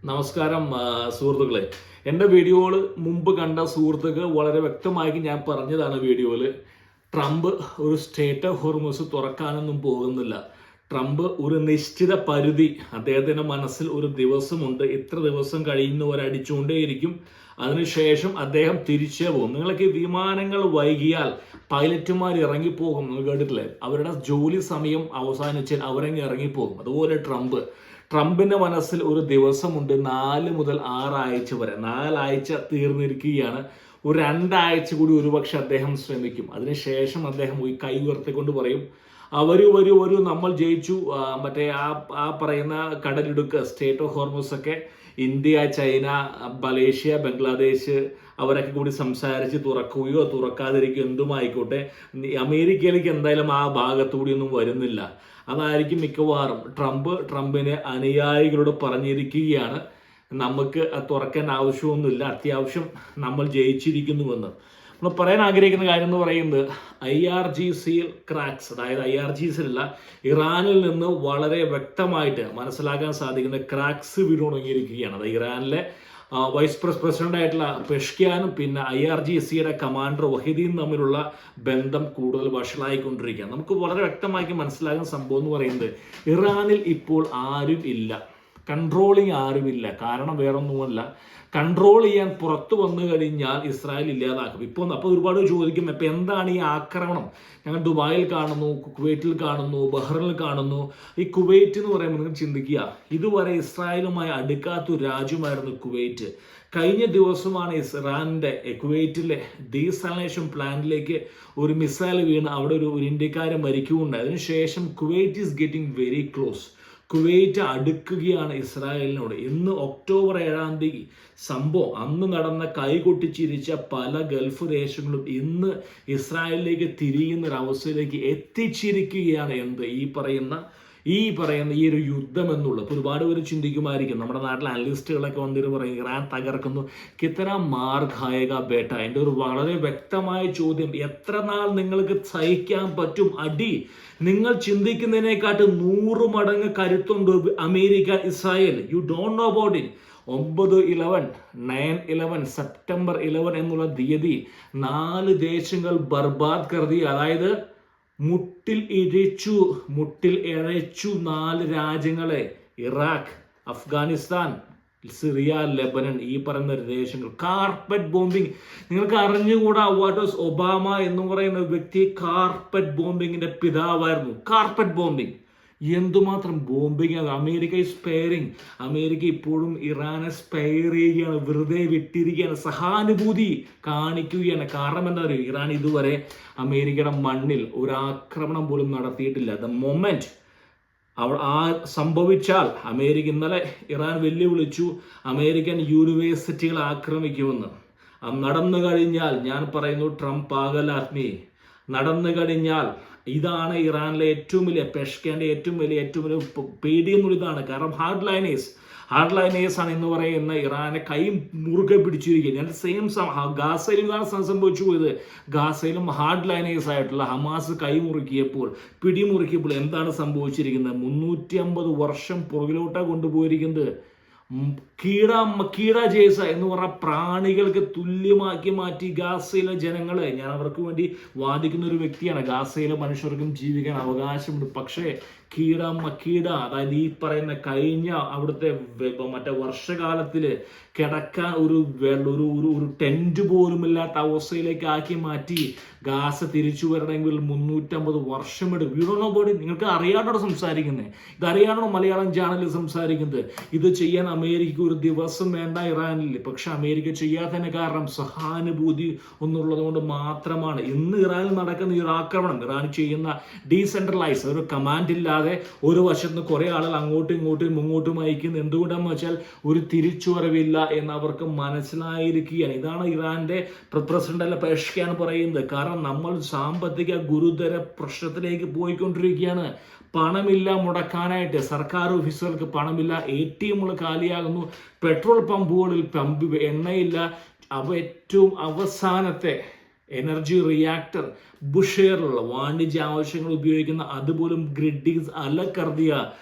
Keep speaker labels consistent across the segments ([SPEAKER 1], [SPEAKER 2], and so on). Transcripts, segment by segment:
[SPEAKER 1] നമസ്കാരം സുഹൃത്തുക്കളെ. എൻ്റെ വീഡിയോകൾ മുമ്പ് കണ്ട സുഹൃത്തുക്കൾ വളരെ വ്യക്തമായി ഞാൻ പറഞ്ഞതാണ് വീഡിയോയിൽ. ട്രംപ് ഒരു സ്റ്റേറ്റ് ഓഫ് ഹോർമസ് തുറക്കാനൊന്നും പോകുന്നില്ല. ട്രംപ് ഒരു നിശ്ചിത പരിധി അദ്ദേഹത്തിൻ്റെ മനസ്സിൽ ഒരു ദിവസമുണ്ട്, ഇത്ര ദിവസം കഴിയുന്നവരടിച്ചുകൊണ്ടേയിരിക്കും, അതിനുശേഷം അദ്ദേഹം തിരിച്ചേ പോകും. നിങ്ങൾക്ക് വിമാനങ്ങൾ വൈകിയാൽ പൈലറ്റുമാർ ഇറങ്ങിപ്പോകും, നിങ്ങൾ കേട്ടിട്ടില്ലേ? അവരുടെ ജോലി സമയം അവസാനിച്ചാൽ അവരങ്ങ് ഇറങ്ങിപ്പോകും. അതുപോലെ ട്രംപിന്റെ മനസ്സിൽ ഒരു ദിവസമുണ്ട്, 4 മുതൽ 6 ആഴ്ച വരെ. 4 ആഴ്ച തീർന്നിരിക്കുകയാണ്. ഒരു 2 ആഴ്ച കൂടി ഒരുപക്ഷെ അദ്ദേഹം ശ്രമിക്കും. അതിനുശേഷം അദ്ദേഹം ഈ കൈ ഉയർത്തിക്കൊണ്ട് പറയും, വരൂ നമ്മൾ ജയിച്ചു. മറ്റേ ആ പറയുന്ന കടലിടുക്ക് സ്റ്റേറ്റ് ഓഫ് ഹോർമസ് ഒക്കെ ഇന്ത്യ, ചൈന, മലേഷ്യ, ബംഗ്ലാദേശ് അവരൊക്കെ കൂടി സംസാരിച്ച് തുറക്കുകയോ തുറക്കാതിരിക്കുകയോ എന്തുമായിക്കോട്ടെ, അമേരിക്കയിലേക്ക് എന്തായാലും ആ ഭാഗത്തുകൂടി ഒന്നും വരുന്നില്ല. അതായിരിക്കും മിക്കവാറും. ട്രംപിന് അനുയായികളോട് പറഞ്ഞിരിക്കുകയാണ്, നമുക്ക് തുറക്കാൻ ആവശ്യമൊന്നുമില്ല, അത്യാവശ്യം നമ്മൾ ജയിച്ചിരിക്കുന്നുവെന്ന്. നമ്മൾ പറയാൻ ആഗ്രഹിക്കുന്ന കാര്യം എന്ന് പറയുന്നത് IRGC ക്രാക്സ്, അതായത് IRGC ഇറാനിൽ നിന്ന് വളരെ വ്യക്തമായിട്ട് മനസ്സിലാക്കാൻ സാധിക്കുന്ന ക്രാക്സ് വീണുടങ്ങിയിരിക്കുകയാണ്. അത് ഇറാനിലെ വൈസ് പ്രസിഡന്റ് ആയിട്ടുള്ള പെഷ്ക്യാനും പിന്നെ IRGC കമാൻഡർ വഹിദിയും തമ്മിലുള്ള ബന്ധം കൂടുതൽ വഷളായിക്കൊണ്ടിരിക്കുകയാണ്. നമുക്ക് വളരെ വ്യക്തമായി മനസ്സിലാകുന്ന സംഭവം എന്ന് പറയുന്നത്, ഇറാനിൽ ഇപ്പോൾ ആരും ഇല്ല, കൺട്രോളിങ് ആരുമില്ല. കാരണം വേറൊന്നുമല്ല, കൺട്രോൾ ചെയ്യാൻ പുറത്തു വന്നു കഴിഞ്ഞാൽ ഇസ്രായേൽ ഇല്ലാതാക്കും. അപ്പോൾ ഒരുപാട് ചോദിക്കും, ഇപ്പം എന്താണ് ഈ ആക്രമണം? ഞങ്ങൾ ദുബായിൽ കാണുന്നു, കുവൈറ്റിൽ കാണുന്നു, ബഹ്റിനിൽ കാണുന്നു. ഈ കുവൈറ്റ് എന്ന് പറയുമ്പോൾ നിങ്ങൾ ചിന്തിക്കുക, ഇതുവരെ ഇസ്രായേലുമായി അടുക്കാത്തൊരു രാജ്യമായിരുന്നു കുവൈറ്റ്. കഴിഞ്ഞ ദിവസമാണ് ഇറാന്റെ കുവൈറ്റിലെ ഡീസാലിനേഷൻ പ്ലാന്റിലേക്ക് ഒരു മിസൈൽ വീണ് അവിടെ ഒരു ഇന്ത്യക്കാരൻ മരിക്കുകയുണ്ടായി. അതിനുശേഷം Kuwait is getting very close. Kuwait അടുക്കുകയാണ് ഇസ്രായേലിനോട്. ഇന്ന് ഒക്ടോബർ 7-ാം തീയതി സംഭവം, അന്ന് നടന്ന കൈകൊട്ടിച്ചിരിച്ച പല ഗൾഫ് ദേശങ്ങളും ഇന്ന് ഇസ്രായേലിലേക്ക് തിരിയുന്ന ഒരു അവസ്ഥയിലേക്ക് എത്തിച്ചിരിക്കുകയാണ്. ഈ പറയുന്ന ഈ ഒരു യുദ്ധം എന്നുള്ളത്. ഇപ്പോൾ ഒരുപാട് പേര് ചിന്തിക്കുമായിരിക്കും, നമ്മുടെ നാട്ടിലെ അനലിസ്റ്റുകളൊക്കെ വന്നിട്ട് പറയും ഇറാൻ തകർക്കുന്നു, കിത്തന മാർഗായക ബേട്ട. എൻ്റെ ഒരു വളരെ വ്യക്തമായ ചോദ്യം, എത്ര നാൾ നിങ്ങൾക്ക് സഹിക്കാൻ പറ്റും അടി? നിങ്ങൾ ചിന്തിക്കുന്നതിനെക്കാട്ട് 100 മടങ്ങ് കരുത്തുണ്ട് America, Israel. You don't know about it. 9/11 September 11 എന്നുള്ള തീയതി 4 ദേശങ്ങൾ ബർബാദ് കർദി, അതായത് മുട്ടിൽ ഇഴച്ചു 4 രാജ്യങ്ങളെ, ഇറാഖ്, അഫ്ഗാനിസ്ഥാൻ, സിറിയ, ലെബനൻ, ഈ പറയുന്ന ദേശങ്ങൾ. Carpet bombing. നിങ്ങൾക്ക് അറിഞ്ഞുകൂടാ, വാട്ട് വാസ് ഒബാമ എന്ന് പറയുന്ന വ്യക്തി കാർപ്പറ്റ് ബോംബിങ്ങിന്റെ പിതാവായിരുന്നു. കാർപ്പറ്റ് ബോംബിംഗ്, എന്തുമാത്രം ബോംബിങ് ആണ്. America sparing. അമേരിക്ക ഇപ്പോഴും ഇറാനെ സ്പെയർ ചെയ്യുകയാണ്, വെറുതെ വിട്ടിരിക്കുകയാണ്, സഹാനുഭൂതി കാണിക്കുകയാണ്. കാരണം എന്താ പറയുക, ഇറാൻ ഇതുവരെ അമേരിക്കയുടെ മണ്ണിൽ ഒരു ആക്രമണം പോലും നടത്തിയിട്ടില്ല. ദ മൊമെന്റ് സംഭവിച്ചാൽ അമേരിക്ക, ഇന്നലെ ഇറാൻ വെല്ലുവിളിച്ചു അമേരിക്കൻ യൂണിവേഴ്സിറ്റികൾ ആക്രമിക്കുമെന്ന്. നടന്നു കഴിഞ്ഞാൽ ഞാൻ പറയുന്നു, ട്രംപ് പാഗലാത്മി, നടന്നു കഴിഞ്ഞാൽ ഇതാണ് ഇറാനിലെ ഏറ്റവും വലിയ പെഷ്കാന്റെ ഏറ്റവും വലിയ പേടി എന്നുള്ളതാണ്. കാരണം ഹാർഡ് ലൈനേഴ്സ് ആണ് എന്ന് പറയുന്ന ഇറാനെ കൈ മുറുകെ പിടിച്ചിരിക്കുക. ഞാൻ സെയിം ഗാസയിലും ഇതാണ് സംഭവിച്ചു പോയത്. ഗാസയിലും ഹാർഡ് ലൈനേഴ്സ് ആയിട്ടുള്ള ഹമാസ് പിടിമുറുക്കിയപ്പോൾ എന്താണ് സംഭവിച്ചിരിക്കുന്നത്? 350 വർഷം പുറകിലോട്ടാണ് കൊണ്ടുപോയിരിക്കുന്നത്. കീട ജേസ എന്ന് പറഞ്ഞ പ്രാണികൾക്ക് തുല്യമാക്കി മാറ്റി ഗാസയിലെ ജനങ്ങളെ. ഞാൻ അവർക്ക് വേണ്ടി വാദിക്കുന്ന ഒരു വ്യക്തിയാണ്. ഗാസയിലെ മനുഷ്യർക്കും ജീവിക്കാൻ അവകാശമുണ്ട്. പക്ഷേ കീട, അതായത് ഈ പറയുന്ന കഴിഞ്ഞ അവിടുത്തെ മറ്റേ വർഷകാലത്തില് കിടക്കാൻ ഒരു ടെന്റ് പോലും ഇല്ലാത്ത അവസ്ഥയിലേക്ക് ആക്കി മാറ്റി ഗാസ തിരിച്ചു വരണമെങ്കിൽ 350 വർഷമെടുക്കും. വീടണോ ബോഡി? നിങ്ങൾക്ക് അറിയാണ്ടോ സംസാരിക്കുന്നത്? ഇതറിയാണോ മലയാളം ചാനലിൽ സംസാരിക്കുന്നത്? ഇത് ചെയ്യാൻ അമേരിക്ക ഒരു ദിവസം വേണ്ട ഇറാനിൽ. പക്ഷെ അമേരിക്ക ചെയ്യാത്തതിന് കാരണം സഹാനുഭൂതി ഒന്നുള്ളത് കൊണ്ട് മാത്രമാണ്. ഇന്ന് ഇറാനിൽ നടക്കുന്ന ഈ ഒരു ആക്രമണം, ഇറാൻ ചെയ്യുന്ന ഡീസെൻട്രലൈസ്, ഒരു കമാൻഡ് ഇല്ലാതെ ഒരു വശത്ത് കുറെ ആളുകൾ അങ്ങോട്ടും ഇങ്ങോട്ടും അയക്കുന്നത് എന്തുകൊണ്ടാണെന്ന് വെച്ചാൽ ഒരു തിരിച്ചുവരവില്ല എന്ന് അവർക്ക് മനസ്സിലായിരിക്കുകയാണ്. ഇതാണ് ഇറാന്റെ പ്രസിഡന്റ് പെഷ്ക്യാൻ പറയുന്നത്. കാരണം നമ്മൾ സാമ്പത്തിക ഗുരുതര പ്രശ്നത്തിലേക്ക് പോയിക്കൊണ്ടിരിക്കുകയാണ്. പണമില്ല മുടക്കാനായിട്ട്, സർക്കാർ ഓഫീസുകൾക്ക് പണമില്ല, ATMകൾ കാലിയാകുന്നു, പെട്രോൾ പമ്പുകളിൽ എണ്ണയില്ല. ഏറ്റവും അവസാനത്തെ എനർജി റിയാക്ടർ, ബുഷെയറിലുള്ള വാണിജ്യ ആവശ്യങ്ങൾ ഉപയോഗിക്കുന്ന അതുപോലും ഗ്രിഡിങ്സ് അലക്കർദിയ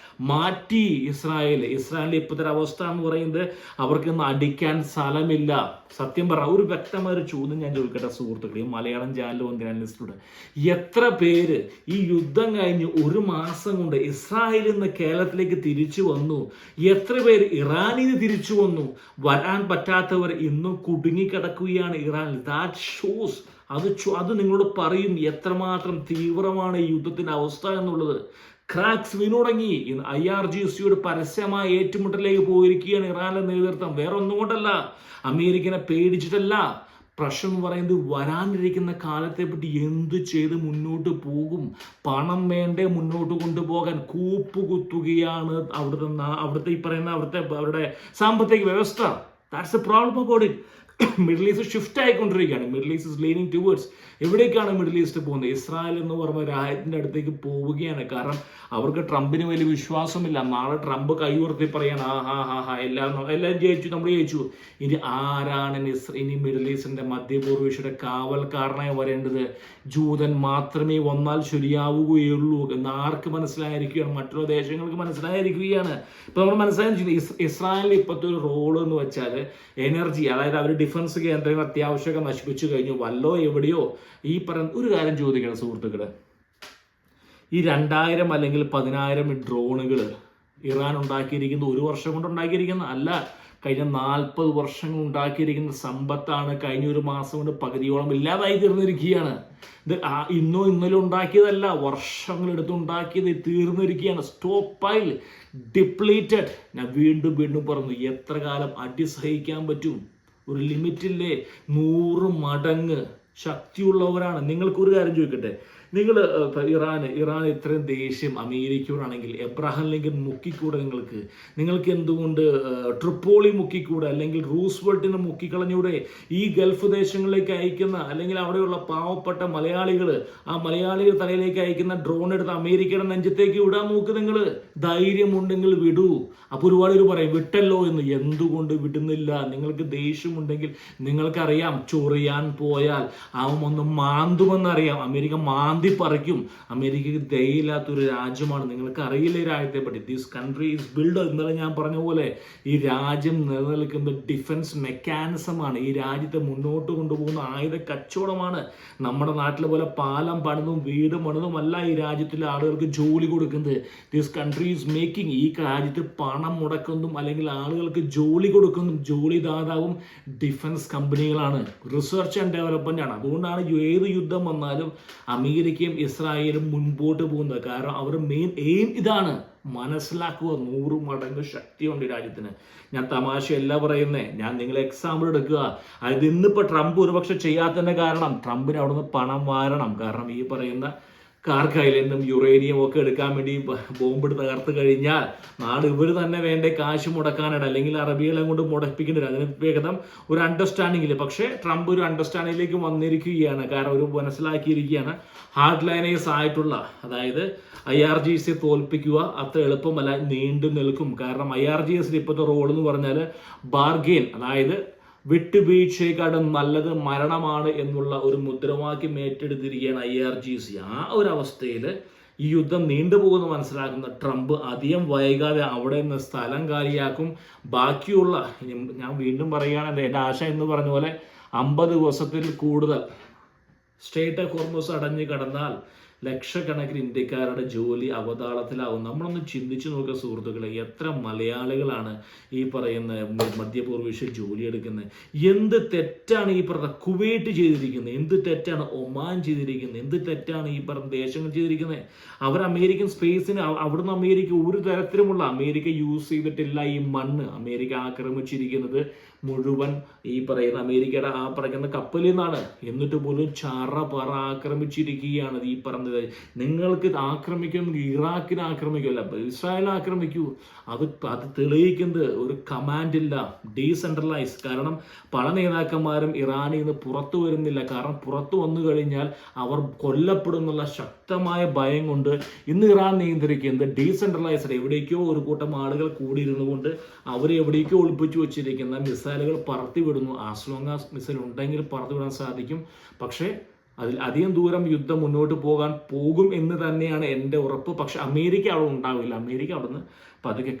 [SPEAKER 1] മാറ്റി ഇസ്രായേലിന്റെ ഇപ്പോഴത്തെ അവസ്ഥ എന്ന് പറയുന്നത് അവർക്ക് ഇന്ന് അടിക്കാൻ സ്ഥലമില്ല. സത്യം പറ, ഒരു വ്യക്തമായ ഒരു ചോദ്യം ഞാൻ ചോദിക്കട്ടെ സുഹൃത്തുക്കളെ, ഈ മലയാളം ചാനൽ വന്ന അനലിസ്റ്റിലൂടെ, എത്ര പേര് ഈ യുദ്ധം കഴിഞ്ഞ് ഒരു മാസം കൊണ്ട് ഇസ്രായേലിൽ നിന്ന് കേരളത്തിലേക്ക് തിരിച്ചു വന്നു? എത്ര പേര് ഇറാനിൽ നിന്ന് തിരിച്ചു വന്നു? വരാൻ പറ്റാത്തവർ ഇന്നും കുടുങ്ങിക്കിടക്കുകയാണ് ഇറാനിൽ. ദാറ്റ് ഷോസ്, അത് നിങ്ങളോട് പറയും എത്രമാത്രം തീവ്രമാണ് ഈ യുദ്ധത്തിന്റെ അവസ്ഥ എന്നുള്ളത്. ക്രാക്സ് വീണുടങ്ങി. IRGCയോട് പരസ്യമായ ഏറ്റുമുട്ടലിലേക്ക് പോയിരിക്കുകയാണ് ഇറാനിലെ നേതൃത്വം. വേറെ ഒന്നും കൊണ്ടല്ല, അമേരിക്കനെ പേടിച്ചിട്ടല്ല. പ്രശ്നം എന്ന് പറയുന്നത് വരാനിരിക്കുന്ന കാലത്തെ പറ്റി എന്ത് ചെയ്ത് മുന്നോട്ട് പോകും? പണം വേണ്ടേ മുന്നോട്ട് കൊണ്ടുപോകാൻ? കൂപ്പുകുത്തുകയാണ് അവിടുത്തെ ഈ പറയുന്ന അവരുടെ സാമ്പത്തിക വ്യവസ്ഥ. That's a problem about it. Middle east shift ആയിക്കൊണ്ടിരിക്കുകയാണ്. Middle east is leaning towards. എവിടേക്കാണ് മിഡിൽ ഈസ്റ്റ് പോകുന്നത്? ഇസ്രായേൽ എന്ന് പറഞ്ഞ രാജ്യത്തിൻ്റെ അടുത്തേക്ക് പോവുകയാണ്. കാരണം അവർക്ക് ട്രംപിന് വലിയ വിശ്വാസമില്ല. നാളെ ട്രംപ് കൈ ഉയർത്തി പറയാണ്, എല്ലാം ജയിച്ചു, നമ്മൾ ജയിച്ചു. ഇനി ആരാണ് ഇനി മിഡിൽ ഈസ്റ്റിന്റെ മധ്യപൂർവേഷ്യയുടെ കാവൽക്കാരനായി വരേണ്ടത്? ജൂതൻ മാത്രമേ വന്നാൽ ശരിയാവുകയുള്ളൂ എന്ന് ആർക്ക് മനസ്സിലായിരിക്കുകയാണ്? മറ്റുള്ള ദേശങ്ങൾക്ക് മനസ്സിലായിരിക്കുകയാണ്. ഇപ്പൊ നമ്മൾ മനസ്സിലാക്കി ഇസ്രായേലിൽ ഇപ്പോഴത്തെ ഒരു റോള് എന്ന് വെച്ചാൽ എനർജി, അതായത് അവർ ഡിഫൻസ് കേന്ദ്രങ്ങൾ അത്യാവശ്യമൊക്കെ നശിപ്പിച്ചു കഴിഞ്ഞു. വല്ലോ എവിടെയോ ഈ പറയുന്ന ഒരു കാര്യം ചോദിക്കണം സുഹൃത്തുക്കളെ, ഈ 2000 അല്ലെങ്കിൽ 10,000 ഡ്രോണുകൾ ഇറാൻ ഉണ്ടാക്കിയിരിക്കുന്ന ഒരു വർഷം കൊണ്ട് ഉണ്ടാക്കിയിരിക്കുന്ന അല്ല, കഴിഞ്ഞ 40 വർഷങ്ങൾ ഉണ്ടാക്കിയിരിക്കുന്ന സമ്പത്താണ് കഴിഞ്ഞ ഒരു മാസം കൊണ്ട് പകുതിയോളം ഇല്ലാതായി തീർന്നിരിക്കുകയാണ്. ഇത് ഇന്നോ ഇന്നലെ ഉണ്ടാക്കിയതല്ല, വർഷങ്ങളെടുത്ത് ഉണ്ടാക്കിയത് തീർന്നിരിക്കുകയാണ്. Stock pile depleted. ഞാൻ വീണ്ടും പറഞ്ഞു, എത്ര കാലം അടി സഹിക്കാൻ പറ്റും? ഒരു ലിമിറ്റില്ലേ? 100 മടങ്ങ് ശക്തിയുള്ളവരാണ്. നിങ്ങൾക്കൊരു കാര്യം ചോദിക്കട്ടെ, നിങ്ങൾ ഇറാൻ ഇത്രയും ദേഷ്യം അമേരിക്കയോടാണെങ്കിൽ എബ്രഹാം ലിങ്കൻ മുക്കിക്കൂടെ? നിങ്ങൾക്ക് എന്തുകൊണ്ട് ട്രിപ്പോളി മുക്കിക്കൂടെ? അല്ലെങ്കിൽ റൂസ്വെൽറ്റിനെ മുക്കിക്കളഞ്ഞൂടെ? ഈ ഗൾഫ് ദേശങ്ങളിലേക്ക് അയക്കുന്ന അല്ലെങ്കിൽ അവിടെയുള്ള പാവപ്പെട്ട മലയാളികൾ, ആ മലയാളികൾ തലയിലേക്ക് അയക്കുന്ന ഡ്രോൺ എടുത്ത് അമേരിക്കയുടെ നെഞ്ചത്തേക്ക് വിടാൻ നോക്ക്. നിങ്ങൾ ധൈര്യമുണ്ടെങ്കിൽ വിടൂ. അപ്പോൾ ഒരുപാട് പേര് പറയും വിട്ടല്ലോ എന്ന്. എന്തുകൊണ്ട് വിടുന്നില്ല? നിങ്ങൾക്ക് ദേഷ്യമുണ്ടെങ്കിൽ നിങ്ങൾക്കറിയാം, ചൊറിയാൻ പോയാൽ അവൻ ഒന്ന് മാന്തുമെന്നറിയാം. അമേരിക്ക പറിക്കും. അമേരിക്കയ്ക്ക് ദയയില്ലാത്തൊരു രാജ്യമാണ്. നിങ്ങൾക്ക് അറിയില്ല ഈ രാജ്യത്തെ പറ്റി. ദിസ് കൺട്രി ഈസ് ബിൽഡ്, ഇന്നലെ ഞാൻ പറഞ്ഞ പോലെ ഈ രാജ്യം നിലനിൽക്കുന്ന ഡിഫൻസ് മെക്കാനിസമാണ്. ഈ രാജ്യത്തെ മുന്നോട്ട് കൊണ്ടുപോകുന്ന ആയുധ കച്ചവടമാണ്. നമ്മുടെ നാട്ടിലെ പോലെ പാലം പണിതും വീട് പണിതും അല്ല ഈ രാജ്യത്തിലെ ആളുകൾക്ക് ജോലി കൊടുക്കുന്നത്. This country is making. ഈ രാജ്യത്ത് പണം മുടക്കുന്നതും അല്ലെങ്കിൽ ആളുകൾക്ക് ജോലി കൊടുക്കുന്നതും ജോലിദാതാവും ഡിഫൻസ് കമ്പനികളാണ്, റിസർച്ച് ആൻഡ് ഡെവലപ്മെന്റ് ആണ്. അതുകൊണ്ടാണ് ഏത് യുദ്ധം വന്നാലും അമേരിക്കയും ഇസ്രായേലും മുൻപോട്ട് പോകുന്നത്. കാരണം അവരുടെ മെയിൻ എയിം ഇതാണ്. മനസ്സിലാക്കുക, 100 മടങ്ങ് ശക്തിയുണ്ട് രാജ്യത്തിന്. ഞാൻ തമാശയല്ല പറയുന്നേ, ഞാൻ നിങ്ങളെ എക്സാമ്പിൾ എടുക്കുക. അതായത് ഇന്നിപ്പോൾ ട്രംപ് ഒരുപക്ഷെ ചെയ്യാത്തതിൻ്റെ കാരണം ട്രംപിന് അവിടുന്ന് പണം വാരണം. കാരണം ഈ പറയുന്ന കാർക്ക് ഐലൻഡും യുറേനിയം ഒക്കെ എടുക്കാൻ വേണ്ടി ബോംബിട്ട് തകർത്ത് കഴിഞ്ഞാൽ നാട് ഇവർ തന്നെ വേണ്ട കാശ് മുടക്കാനാണ്, അല്ലെങ്കിൽ അറബികളെ കൊണ്ട് മുടപ്പിക്കേണ്ടത്. അതിന് വേഗം ഒരു അണ്ടർസ്റ്റാൻഡിംഗ് ഇല്ല. പക്ഷേ ട്രംപ് ഒരു അണ്ടർസ്റ്റാൻഡിങ്ങിലേക്ക് വന്നിരിക്കുകയാണ്. കാരണം ഒരു മനസ്സിലാക്കിയിരിക്കുകയാണ്, ഹാർഡ് ലൈനേഴ്സ് ആയിട്ടുള്ള, അതായത് IRGC തോൽപ്പിക്കുക അത്ര എളുപ്പമല്ല, നീണ്ടു നിൽക്കും. കാരണം IRGC ഇപ്പോഴത്തെ റോൾ എന്ന് പറഞ്ഞാൽ ബാർഗെയിൻ, അതായത് വിട്ടുവീഴ്ചയെക്കാളും നല്ലത് മരണമാണ് എന്നുള്ള ഒരു മുദ്രാവാക്യം ഏറ്റെടുത്തിരിക്കുകയാണ് IRGC. ആ ഒരു അവസ്ഥയിൽ ഈ യുദ്ധം നീണ്ടുപോകുന്ന മനസ്സിലാക്കുന്ന ട്രംപ് അധികം വൈകാതെ അവിടെ നിന്ന് സ്ഥലം കാലിയാക്കും. ബാക്കിയുള്ള, ഞാൻ വീണ്ടും പറയുകയാണ്, എൻ്റെ ആശ എന്ന് പറഞ്ഞ പോലെ 50 ദിവസത്തിൽ കൂടുതൽ സ്ട്രേറ്റ് ഓഫ് ഹോർമൂസ് അടഞ്ഞു കിടന്നാൽ ലക്ഷക്കണക്കിന് ഇന്ത്യക്കാരുടെ ജോലി അവതാളത്തിലാവും. നമ്മളൊന്ന് ചിന്തിച്ചു നോക്കുക സുഹൃത്തുക്കളെ, എത്ര മലയാളികളാണ് ഈ പറയുന്ന മധ്യപൂർവേഷ്യ ജോലി എടുക്കുന്നത്? എന്ത് തെറ്റാണ് ഈ പറഞ്ഞ കുവൈറ്റ് ചെയ്തിരിക്കുന്നത്? എന്ത് തെറ്റാണ് ഒമാൻ ചെയ്തിരിക്കുന്നത്? എന്ത് തെറ്റാണ് ഈ പറഞ്ഞ ദേശങ്ങൾ ചെയ്തിരിക്കുന്നത്? അവർ അമേരിക്കൻ സ്പേസിന് അവിടുന്ന് അമേരിക്ക ഒരു തരത്തിലുമുള്ള അമേരിക്ക യൂസ് ചെയ്തിട്ടില്ല. ഈ മണ്ണ് അമേരിക്ക ആക്രമിച്ചിരിക്കുന്നത് മുഴുവൻ ഈ പറയുന്ന അമേരിക്കയുടെ ആ പറയുന്ന കപ്പലിൽ നിന്നാണ്. എന്നിട്ട് പോലും ചറ പറ ആക്രമിച്ചിരിക്കുകയാണ് ഈ പറഞ്ഞ പറഞ്ഞത്, നിങ്ങൾക്ക് ഇത് ആക്രമിക്കുമെങ്കിൽ ഇറാഖിനെ ആക്രമിക്കുമല്ല, ഇസ്രായേലിനെ ആക്രമിക്കൂ. അത് തെളിയിക്കുന്നത് ഒരു കമാൻഡില്ല, ഡീസെൻട്രലൈസ്. കാരണം പല നേതാക്കന്മാരും ഇറാനിൽ നിന്ന് പുറത്തു വരുന്നില്ല. കാരണം പുറത്തു വന്നു കഴിഞ്ഞാൽ അവർ കൊല്ലപ്പെടുന്നുള്ള ശക്തമായ ഭയം കൊണ്ട് ഇന്ന് ഇറാൻ നിയന്ത്രിക്കുന്നത് ഡീസെൻട്രലൈസ്ഡ്. എവിടേക്കോ ഒരു കൂട്ടം ആളുകൾ കൂടിയിരുന്നു കൊണ്ട് അവർ എവിടേക്കോ ഒളിപ്പിച്ചു വെച്ചിരിക്കുന്ന മിസൈലുകൾ പറത്തി വിടുന്നു. ആസ് ലോങ് ആസ് മിസൈൽ ഉണ്ടെങ്കിൽ പറത്തി വിടാൻ സാധിക്കും. പക്ഷേ അതിൽ അധികം ദൂരം യുദ്ധം മുന്നോട്ട് പോകും എന്ന് തന്നെയാണ് എൻ്റെ ഉറപ്പ്. പക്ഷെ അമേരിക്ക അവിടെ ഉണ്ടാവില്ല. അമേരിക്ക അവിടെ നിന്ന് പതുക്കെ